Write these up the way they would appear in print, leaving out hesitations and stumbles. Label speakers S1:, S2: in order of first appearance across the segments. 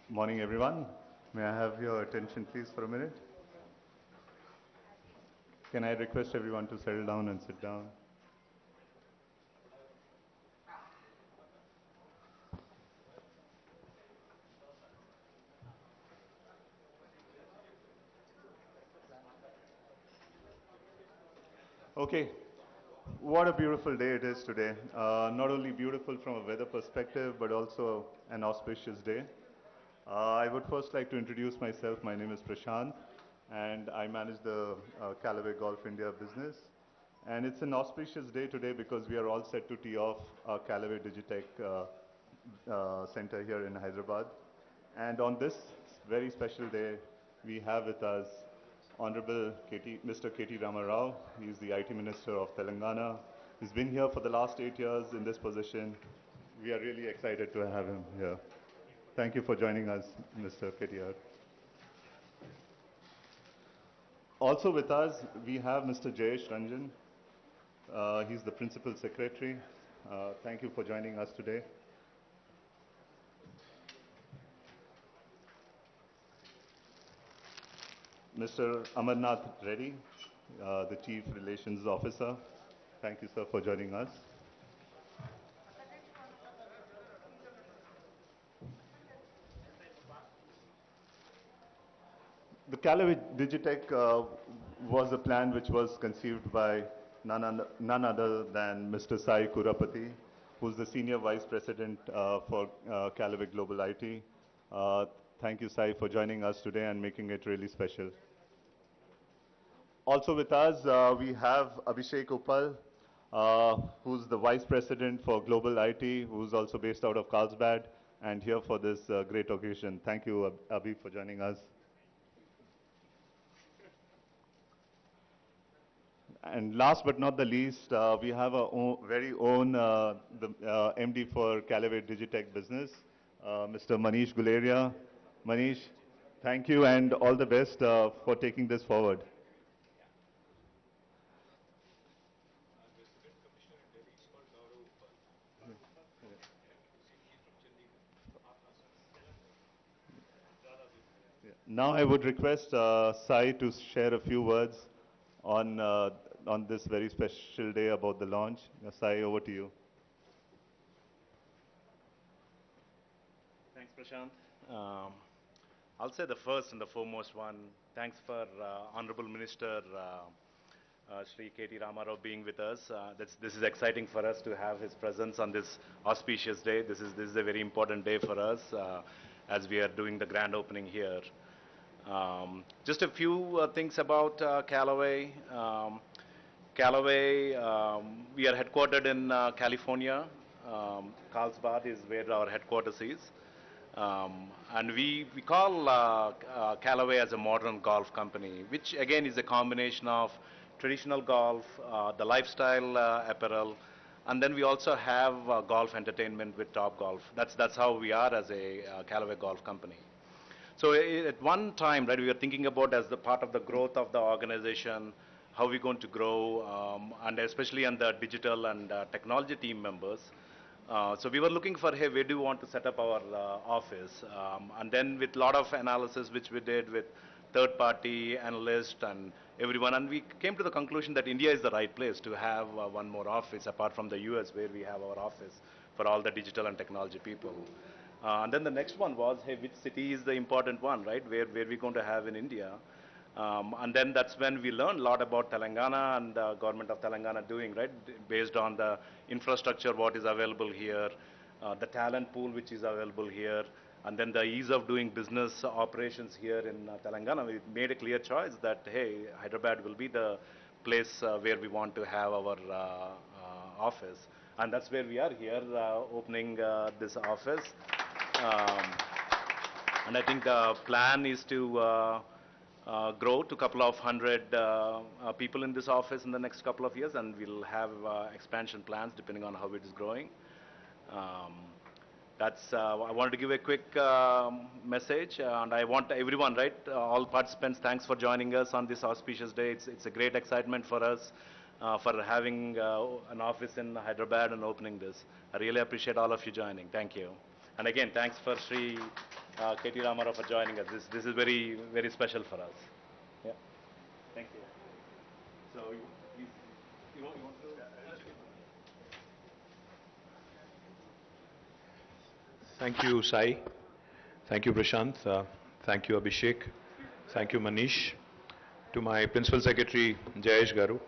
S1: Morning, everyone. May I have your attention, please, for a minute? Can I request everyone to settle down and sit down? Okay, what a beautiful day it is today. Not only beautiful from a weather perspective, but also an auspicious day. I would first like to introduce myself. My name is Prashant, and I manage the Callaway Golf India business. And it's an auspicious day today because we are all set to tee off our Callaway Digitech center here in Hyderabad. And on this very special day, we have with us Honorable Mr. KT Rama Rao. He's the IT Minister of Telangana. He's been here for the last 8 years in this position. We are really excited to have him here. Thank you for joining us, Mr. KTR. Also with us, we have Mr. Jayesh Ranjan. He's the Principal Secretary. Thank you for joining us today. Mr. Amarnath Reddy, the Chief Relations Officer. Thank you, sir, for joining us. The Callaway Digitech was a plan which was conceived by none other than Mr. Sai Kurapati, who's the Senior Vice President for Callaway Global IT. Thank you, Sai, for joining us today and making it really special. Also with us, we have Abhishek Uppal, who's the Vice President for Global IT, who's also based out of Carlsbad and here for this great occasion. Thank you, Abhi, for joining us. And last but not the least, we have our very own the MD for Callaway Digitech business, Mr. Manish Guleria. Manish, thank you and all the best for taking this forward. Now I would request Sai to share a few words on this very special day about the launch. Sai, over to you.
S2: Thanks, Prashant. I'll say the first and the foremost one, thanks for Honorable Minister Shri KT Ramarao being with us. This is exciting for us to have his presence on this auspicious day. This is a very important day for us as we are doing the grand opening here. Just a few things about Callaway. Callaway, we are headquartered in California. Carlsbad is where our headquarters is. And we call Callaway as a modern golf company, which again is a combination of traditional golf, the lifestyle apparel, and then we also have golf entertainment with Top Golf. That's how we are as a Callaway golf company. So at one time, right, we were thinking about as the part of the growth of the organization, how we're going to grow, and especially on the digital and technology team members. So we were looking for, hey, where do we want to set up our office? And then with a lot of analysis, which we did with third-party analysts and everyone, and we came to the conclusion that India is the right place to have one more office, apart from the US, where we have our office for all the digital and technology people. And then the next one was, hey, which city is the important one, right? Where we're going to have in India? And then that's when we learned a lot about Telangana and the government of Telangana doing, right, based on the infrastructure, what is available here, the talent pool which is available here, and then the ease of doing business operations here in Telangana. We made a clear choice that, hey, Hyderabad will be the place where we want to have our office. And that's where we are here, opening this office. Um, and I think the plan is to grow to a couple of hundred people in this office in the next couple of years, and we'll have expansion plans depending on how it is growing. Um, I wanted to give a quick message, and I want everyone, right, all participants, thanks for joining us on this auspicious day. It's a great excitement for us for having an office in Hyderabad and opening this. I really appreciate all of you joining. Thank you. And again, thanks for Sri KT Ramarao for joining us. This is very, very special for us. Yeah. Thank you. So, you want to?
S3: Thank you, Sai. Thank you, Prashant. Thank you, Abhishek. Thank you, Manish. To my Principal Secretary, Jayesh Garu.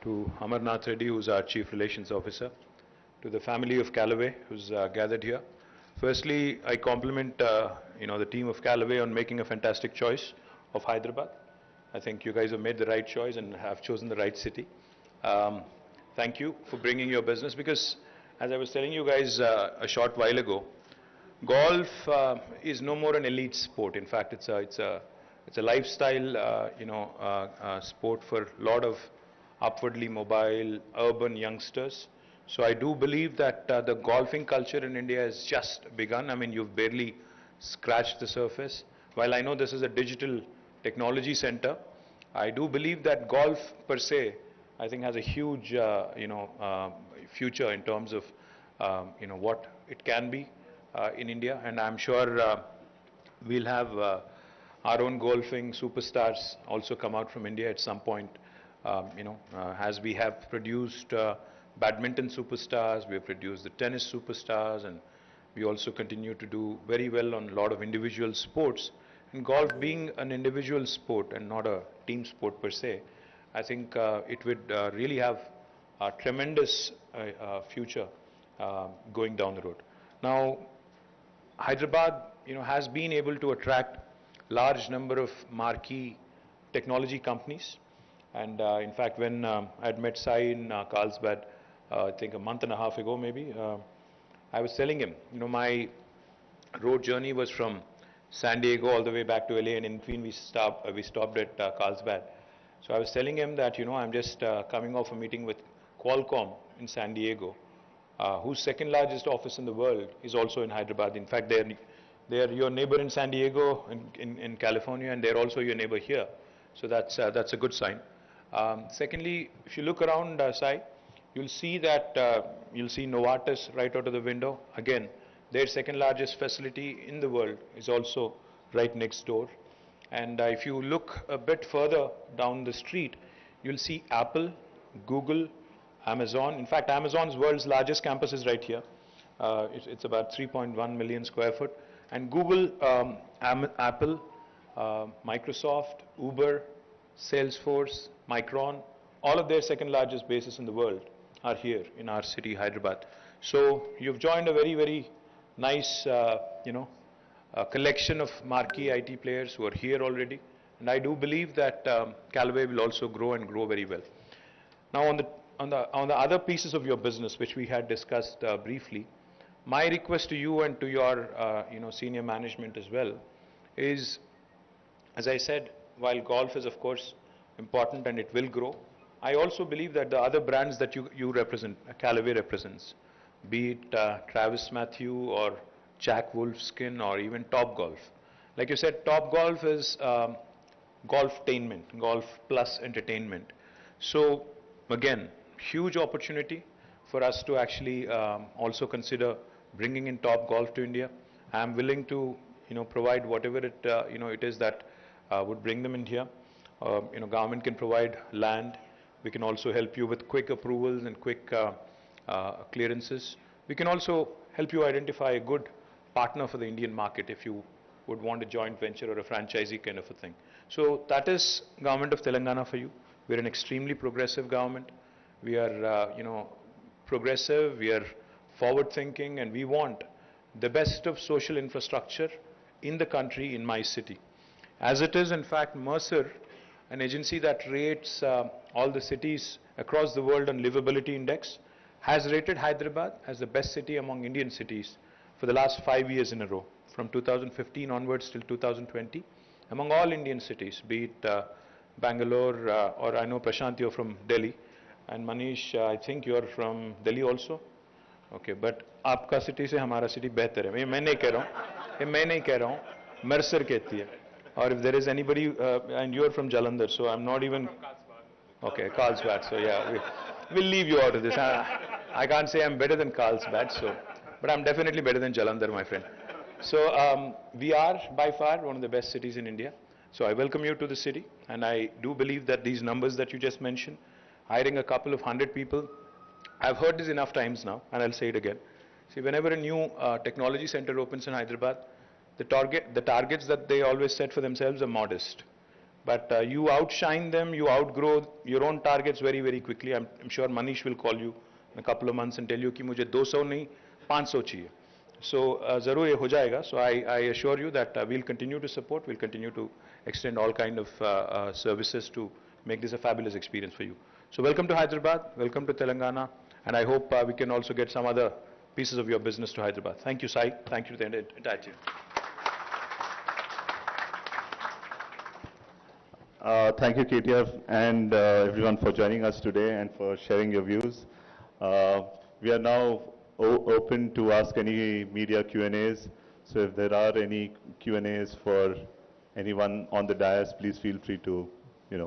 S3: To Amarnath Reddy, who's our Chief Relations Officer. To the family of Callway, who's gathered here. Firstly, I compliment the team of Callway on making a fantastic choice of Hyderabad. I think you guys have made the right choice and have chosen the right city. Thank you for bringing your business because, as I was telling you guys a short while ago, golf is no more an elite sport. In fact, it's a lifestyle, sport for a lot of upwardly mobile urban youngsters. So I do believe that the golfing culture in India has just begun. I mean, you've barely scratched the surface. While I know this is a digital technology center, I do believe that golf per se, I think, has a huge, future in terms of, what it can be in India. And I'm sure we'll have our own golfing superstars also come out from India at some point. As we have produced badminton superstars, we have produced the tennis superstars, and we also continue to do very well on a lot of individual sports. And golf being an individual sport and not a team sport per se, I think it would really have a tremendous future going down the road. Now, Hyderabad, has been able to attract large number of marquee technology companies. And in fact, when I had met Sai in Carlsbad, I think a month and a half ago maybe, I was telling him, my road journey was from San Diego all the way back to LA, and in between we stopped at Carlsbad. So I was telling him that, I'm just coming off a meeting with Qualcomm in San Diego, whose second largest office in the world is also in Hyderabad. In fact, they're your neighbor in San Diego, in California, and they're also your neighbor here. So that's a good sign. Secondly, if you look around, Sai, you'll see that you'll see Novartis right out of the window. Again, their second largest facility in the world is also right next door. And if you look a bit further down the street, you'll see Apple, Google, Amazon. In fact, Amazon's world's largest campus is right here. It's about 3.1 million square foot. And Google, Apple, Microsoft, Uber, Salesforce, Micron, all of their second largest bases in the world are here in our city, Hyderabad. So you've joined a very, very nice, collection of marquee IT players who are here already. And I do believe that Callway will also grow and grow very well. Now, on the other pieces of your business, which we had discussed briefly, my request to you and to your senior management as well is, as I said, while golf is of course important and it will grow, I also believe that the other brands that you represent, Callaway represents, be it Travis Mathew or Jack Wolfskin or even Top Golf. Like you said, Top Golf is golftainment, golf plus entertainment. So again, huge opportunity for us to actually also consider bringing in Top Golf to India. I am willing to provide whatever it is that would bring them in here. Government can provide land. We can also help you with quick approvals and quick clearances. We can also help you identify a good partner for the Indian market if you would want a joint venture or a franchisee kind of a thing. So that is Government of Telangana for you. We're an extremely progressive government. We are, progressive, we are forward thinking, and we want the best of social infrastructure in the country, in my city. As it is, in fact, Mercer, an agency that rates all the cities across the world on livability index, has rated Hyderabad as the best city among Indian cities for the last 5 years in a row, from 2015 onwards till 2020, among all Indian cities, be it Bangalore, or I know Prashant, you're from Delhi, and Manish, I think you're from Delhi also. Okay, but आपका city से हमारा city बेहतर है. ये मैं नहीं कह रहा हूँ, ये मैं नहीं कह रहा हूँ, Mercer कहती है. Or if there is anybody, and you're from Jalandhar, so I'm not even. Okay, Carlsbad. So yeah, we'll leave you out of this. I can't say I'm better than Carlsbad, so, but I'm definitely better than Jalandhar, my friend. We are by far one of the best cities in India. So I welcome you to the city, and I do believe that these numbers that you just mentioned, hiring a couple of 100 people, I've heard this enough times now, and I'll say it again. See, whenever a new technology center opens in Hyderabad, the targets that they always set for themselves are modest. But you outshine them, you outgrow your own targets very, very quickly. I'm sure Manish will call you in a couple of months and tell you कि मुझे 200 नहीं 500 चाहिए. So ज़रूर ये हो जाएगा. So I assure you that we'll continue to support, we'll continue to extend all kind of services to make this a fabulous experience for you. So welcome to Hyderabad, welcome to Telangana, and I hope we can also get some other pieces of your business to Hyderabad. Thank you, Sai. Thank you to the entire team.
S1: Thank you, KTR, and everyone for joining us today and for sharing your views. We are now open to ask any media Q&As. So if there are any Q&As for anyone on the dais, please feel free to